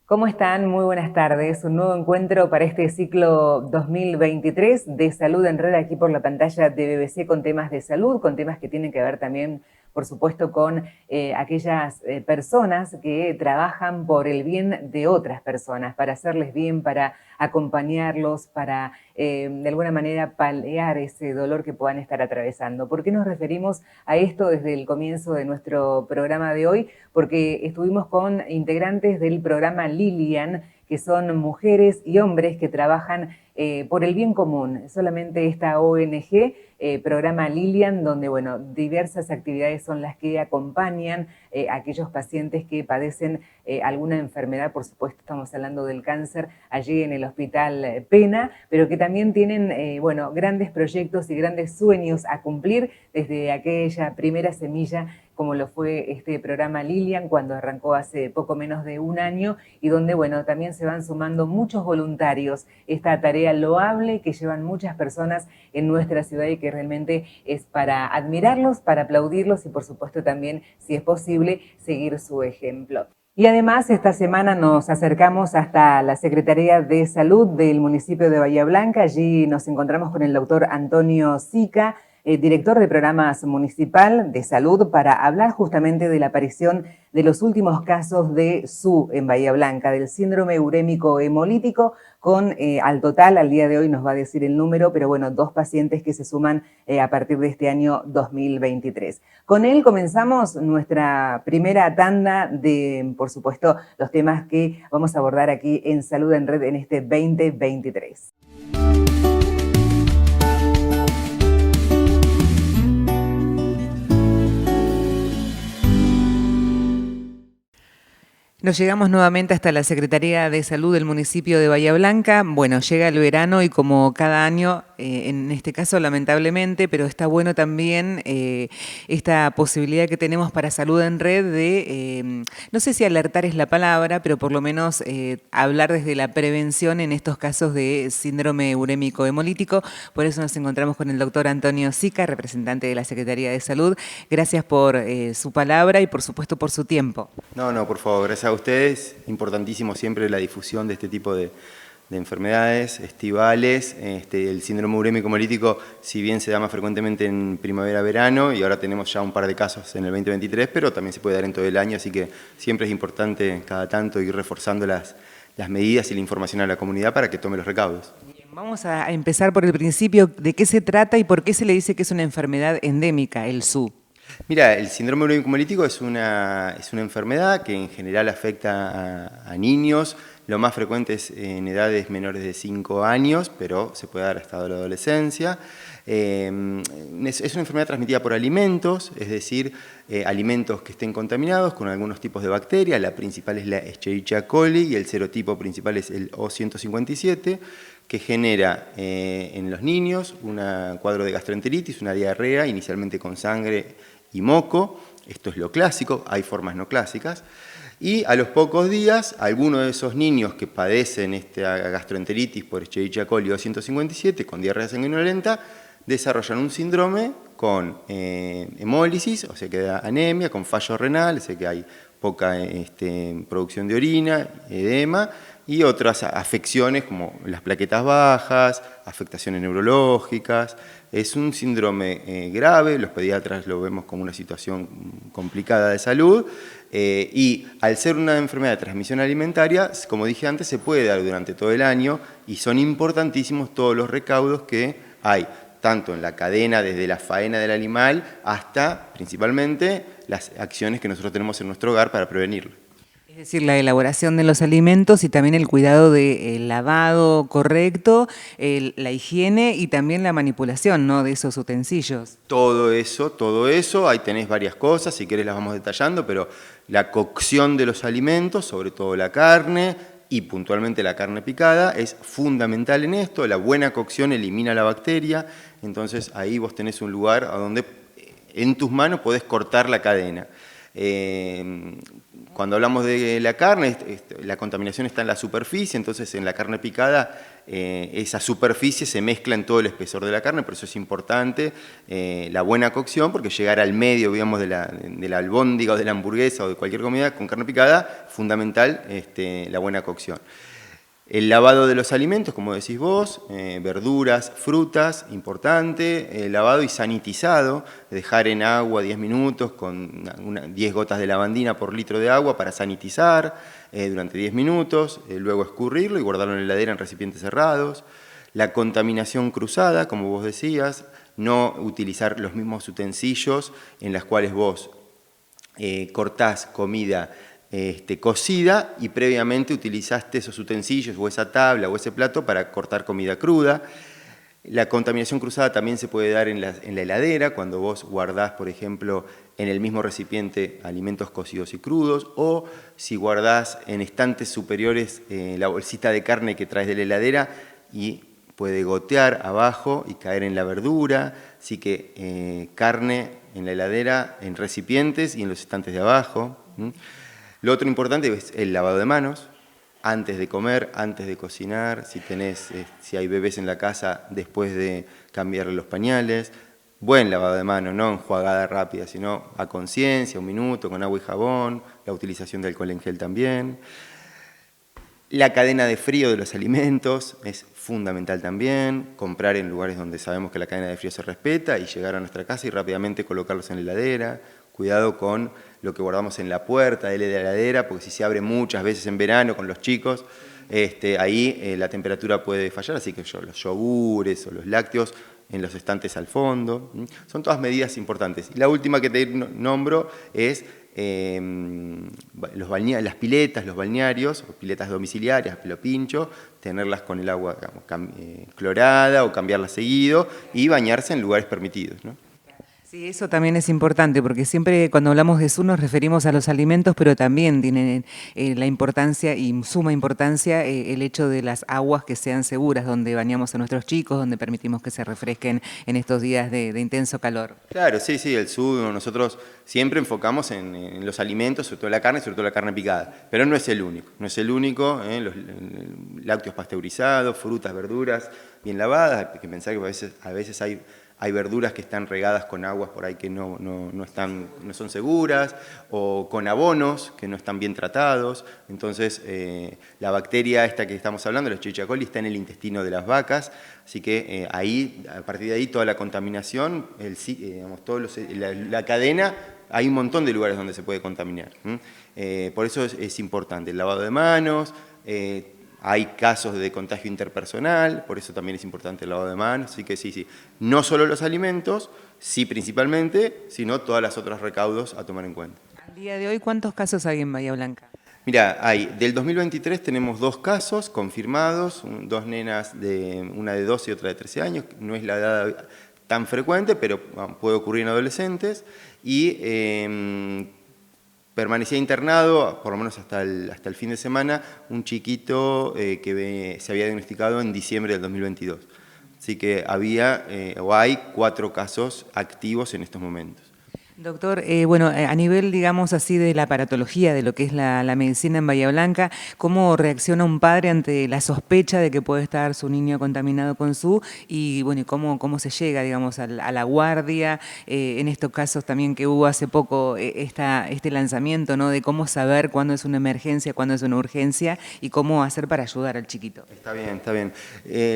¿Cómo están? Muy buenas tardes. Un nuevo encuentro para este ciclo 2023 de Salud en Red aquí por la pantalla de BBC con temas de salud, con temas que tienen que ver también, por supuesto, con aquellas personas que trabajan por el bien de otras personas, para hacerles bien, para acompañarlos, para de alguna manera paliar ese dolor que puedan estar atravesando. ¿Por qué nos referimos a esto desde el comienzo de nuestro programa de hoy? Porque estuvimos con integrantes del programa Lilian, que son mujeres y hombres que trabajan por el bien común. Solamente esta ONG, programa Lilian, donde, bueno, diversas actividades son las que acompañan a aquellos pacientes que padecen alguna enfermedad. Por supuesto, estamos hablando del cáncer allí en el Hospital Pena, pero que también tienen, bueno, grandes proyectos y grandes sueños a cumplir desde aquella primera semilla, como lo fue este programa Lilian cuando arrancó hace poco menos de un año y donde, bueno, también se van sumando muchos voluntarios. Esta tarea loable que llevan muchas personas en nuestra ciudad y que realmente es para admirarlos, para aplaudirlos y, por supuesto, también, si es posible, seguir su ejemplo. Y además, esta semana nos acercamos hasta la Secretaría de Salud del municipio de Bahía Blanca. Allí nos encontramos con el doctor Antonio Sica, director de programas municipal de salud, para hablar justamente de la aparición de los últimos casos de SU en Bahía Blanca, del síndrome urémico hemolítico, con al total, al día de hoy nos va a decir el número, pero bueno, 2 pacientes que se suman a partir de este año 2023. Con él comenzamos nuestra primera tanda de, por supuesto, los temas que vamos a abordar aquí en Salud en Red en este 2023. Nos llegamos nuevamente hasta la Secretaría de Salud del municipio de Bahía Blanca. Bueno, llega el verano y como cada año, en este caso lamentablemente, pero está bueno también esta posibilidad que tenemos para Salud en Red de, no sé si alertar es la palabra, pero por lo menos hablar desde la prevención en estos casos de síndrome urémico hemolítico. Por eso nos encontramos con el doctor Antonio Sica, representante de la Secretaría de Salud. Gracias por su palabra y por supuesto por su tiempo. No, por favor, gracias a ustedes. Importantísimo siempre la difusión de este tipo de enfermedades estivales. El síndrome urémico hemolítico, si bien se da más frecuentemente en primavera-verano, y ahora tenemos ya un par de casos en el 2023, pero también se puede dar en todo el año, así que siempre es importante cada tanto ir reforzando las medidas y la información a la comunidad para que tome los recaudos. Bien, vamos a empezar por el principio. ¿De qué se trata y por qué se le dice que es una enfermedad endémica, el SU? Mira, el síndrome urémico hemolítico es una enfermedad que en general afecta a niños. Lo más frecuente es en edades menores de 5 años, pero se puede dar hasta la adolescencia. Es una enfermedad transmitida por alimentos, es decir, alimentos que estén contaminados con algunos tipos de bacterias. La principal es la Escherichia coli y el serotipo principal es el O157, que genera en los niños un cuadro de gastroenteritis, una diarrea, inicialmente con sangre y moco. Esto es lo clásico, hay formas no clásicas. Y a los pocos días, algunos de esos niños que padecen esta gastroenteritis por Escherichia coli O157 con diarrea sanguinolenta desarrollan un síndrome con hemólisis, o sea que da anemia, con fallo renal, o sea que hay poca producción de orina, edema, y otras afecciones como las plaquetas bajas, afectaciones neurológicas. Es un síndrome grave, los pediatras lo vemos como una situación complicada de salud, y al ser una enfermedad de transmisión alimentaria, como dije antes, se puede dar durante todo el año y son importantísimos todos los recaudos que hay, tanto en la cadena, desde la faena del animal hasta, principalmente, las acciones que nosotros tenemos en nuestro hogar para prevenirlo. Es decir, la elaboración de los alimentos y también el cuidado del lavado correcto, la higiene y también la manipulación, ¿no?, de esos utensilios. Todo eso, ahí tenés varias cosas, si querés las vamos detallando, pero la cocción de los alimentos, sobre todo la carne y puntualmente la carne picada, es fundamental en esto. La buena cocción elimina la bacteria, entonces ahí vos tenés un lugar a donde en tus manos podés cortar la cadena. Cuando hablamos de la carne, la contaminación está en la superficie, entonces en la carne picada esa superficie se mezcla en todo el espesor de la carne, por eso es importante la buena cocción, porque llegar al medio, digamos, de la albóndiga o de la hamburguesa o de cualquier comida con carne picada, fundamental la buena cocción. El lavado de los alimentos, como decís vos, verduras, frutas, importante, el lavado y sanitizado, dejar en agua 10 minutos con 10 gotas de lavandina por litro de agua para sanitizar durante 10 minutos, luego escurrirlo y guardarlo en la heladera en recipientes cerrados. La contaminación cruzada, como vos decías, no utilizar los mismos utensilios en los cuales vos cortás comida cocida y previamente utilizaste esos utensilios o esa tabla o ese plato para cortar comida cruda. La contaminación cruzada también se puede dar en la heladera, cuando vos guardás, por ejemplo, en el mismo recipiente alimentos cocidos y crudos, o si guardás en estantes superiores la bolsita de carne que traes de la heladera y puede gotear abajo y caer en la verdura, así que carne en la heladera, en recipientes y en los estantes de abajo. Lo otro importante es el lavado de manos, antes de comer, antes de cocinar, si hay bebés en la casa, después de cambiarle los pañales. Buen lavado de manos, no enjuagada rápida, sino a conciencia, 1 minuto, con agua y jabón, la utilización de alcohol en gel también. La cadena de frío de los alimentos es fundamental también, comprar en lugares donde sabemos que la cadena de frío se respeta y llegar a nuestra casa y rápidamente colocarlos en la heladera. Cuidado con lo que guardamos en la puerta de la heladera, porque si se abre muchas veces en verano con los chicos, ahí la temperatura puede fallar, así que los yogures o los lácteos en los estantes al fondo. Son todas medidas importantes. Y la última que te nombro es las piletas, los balnearios, o piletas domiciliarias, pelo pincho, tenerlas con el agua, digamos, clorada o cambiarlas seguido y bañarse en lugares permitidos, ¿no? Sí, eso también es importante, porque siempre cuando hablamos de SUR nos referimos a los alimentos, pero también tienen la importancia y suma importancia el hecho de las aguas que sean seguras, donde bañamos a nuestros chicos, donde permitimos que se refresquen en estos días de intenso calor. Claro, sí, el SUR, nosotros siempre enfocamos en los alimentos, sobre todo la carne, sobre todo la carne picada, pero no es el único, los lácteos pasteurizados, frutas, verduras bien lavadas, hay que pensar que a veces hay verduras que están regadas con aguas por ahí que no son seguras, o con abonos que no están bien tratados. Entonces, la bacteria esta que estamos hablando, la Escherichia coli, está en el intestino de las vacas, así que a partir de ahí toda la contaminación, la cadena, hay un montón de lugares donde se puede contaminar. Por eso es importante el lavado de manos. Hay casos de contagio interpersonal, por eso también es importante el lavado de manos, así que sí, no solo los alimentos, sí principalmente, sino todas las otras recaudos a tomar en cuenta. Al día de hoy, ¿cuántos casos hay en Bahía Blanca? Mira, del 2023 tenemos 2 casos confirmados, 2 nenas, una de 12 y otra de 13 años, no es la edad tan frecuente, pero puede ocurrir en adolescentes, y permanecía internado, por lo menos hasta el fin de semana, un chiquito que se había diagnosticado en diciembre del 2022. Así que hay 4 casos activos en estos momentos. Doctor, a nivel, digamos así, de la aparatología, de lo que es la medicina en Bahía Blanca, ¿cómo reacciona un padre ante la sospecha de que puede estar su niño contaminado con SUR? Y cómo se llega, digamos, a la guardia, en estos casos también que hubo hace poco este lanzamiento, ¿no? De cómo saber cuándo es una emergencia, cuándo es una urgencia y cómo hacer para ayudar al chiquito. Está bien.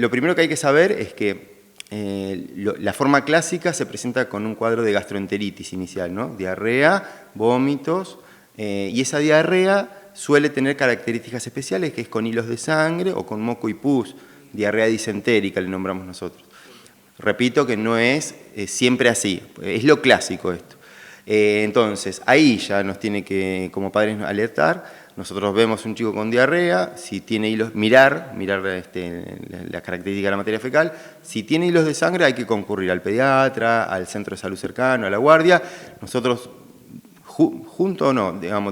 Lo primero que hay que saber es que la forma clásica se presenta con un cuadro de gastroenteritis inicial, ¿no? Diarrea, vómitos, y esa diarrea suele tener características especiales, que es con hilos de sangre o con moco y pus, diarrea disentérica le nombramos nosotros. Repito que no es siempre así, es lo clásico esto. Entonces, ahí ya nos tiene que, como padres, alertar. Nosotros vemos un chico con diarrea, si tiene hilos, mirar la característica de la materia fecal. Si tiene hilos de sangre hay que concurrir al pediatra, al centro de salud cercano, a la guardia. Nosotros,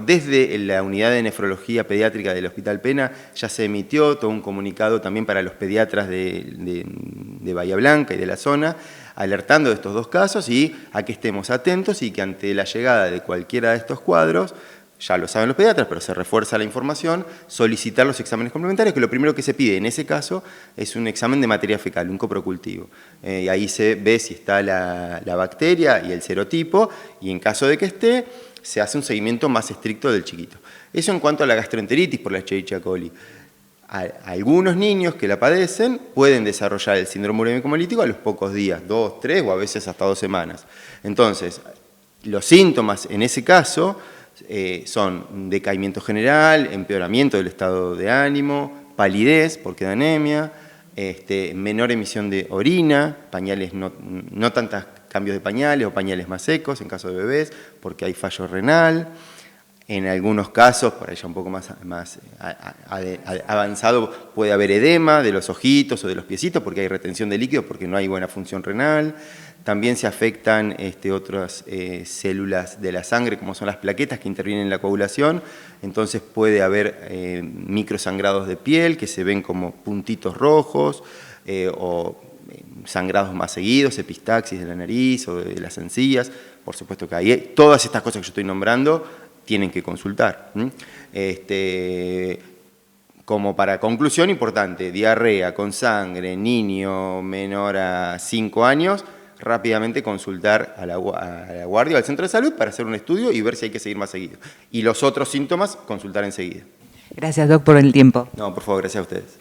desde la unidad de nefrología pediátrica del Hospital Pena ya se emitió todo un comunicado también para los pediatras de Bahía Blanca y de la zona, alertando de estos 2 casos y a que estemos atentos y que ante la llegada de cualquiera de estos cuadros ya lo saben los pediatras, pero se refuerza la información, solicitar los exámenes complementarios, que lo primero que se pide en ese caso es un examen de materia fecal, un coprocultivo. Y ahí se ve si está la bacteria y el serotipo, y en caso de que esté, se hace un seguimiento más estricto del chiquito. Eso en cuanto a la gastroenteritis por la Escherichia coli. Algunos niños que la padecen pueden desarrollar el síndrome urémico hemolítico a los pocos días, 2, 3 o a veces hasta 2 semanas. Entonces, los síntomas en ese caso son decaimiento general, empeoramiento del estado de ánimo, palidez porque da anemia, menor emisión de orina, pañales no tantos cambios de pañales o pañales más secos en caso de bebés porque hay fallo renal. En algunos casos, por ahí ya un poco más avanzado, puede haber edema de los ojitos o de los piecitos porque hay retención de líquido porque no hay buena función renal. También se afectan otras células de la sangre, como son las plaquetas que intervienen en la coagulación. Entonces puede haber microsangrados de piel que se ven como puntitos rojos o sangrados más seguidos, epistaxis de la nariz o de las encías. Por supuesto que hay todas estas cosas que yo estoy nombrando tienen que consultar. Como para conclusión importante, diarrea con sangre, niño menor a 5 años, rápidamente consultar a la guardia o al centro de salud para hacer un estudio y ver si hay que seguir más seguido. Y los otros síntomas, consultar enseguida. Gracias, Doc, por el tiempo. No, por favor, gracias a ustedes.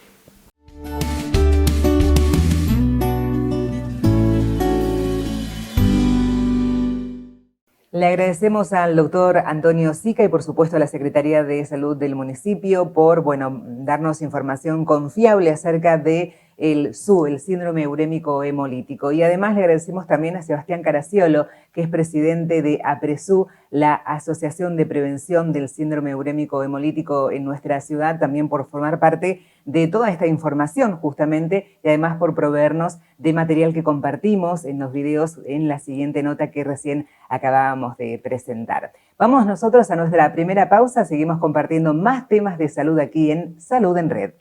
Le agradecemos al doctor Antonio Sica y por supuesto a la Secretaría de Salud del municipio por darnos información confiable acerca de el síndrome urémico hemolítico. Y además le agradecemos también a Sebastián Caraciolo, que es presidente de APRESU, la Asociación de Prevención del Síndrome Urémico Hemolítico en nuestra ciudad, también por formar parte de toda esta información justamente y además por proveernos de material que compartimos en los videos en la siguiente nota que recién acabábamos de presentar. Vamos nosotros a nuestra primera pausa, seguimos compartiendo más temas de salud aquí en Salud en Red.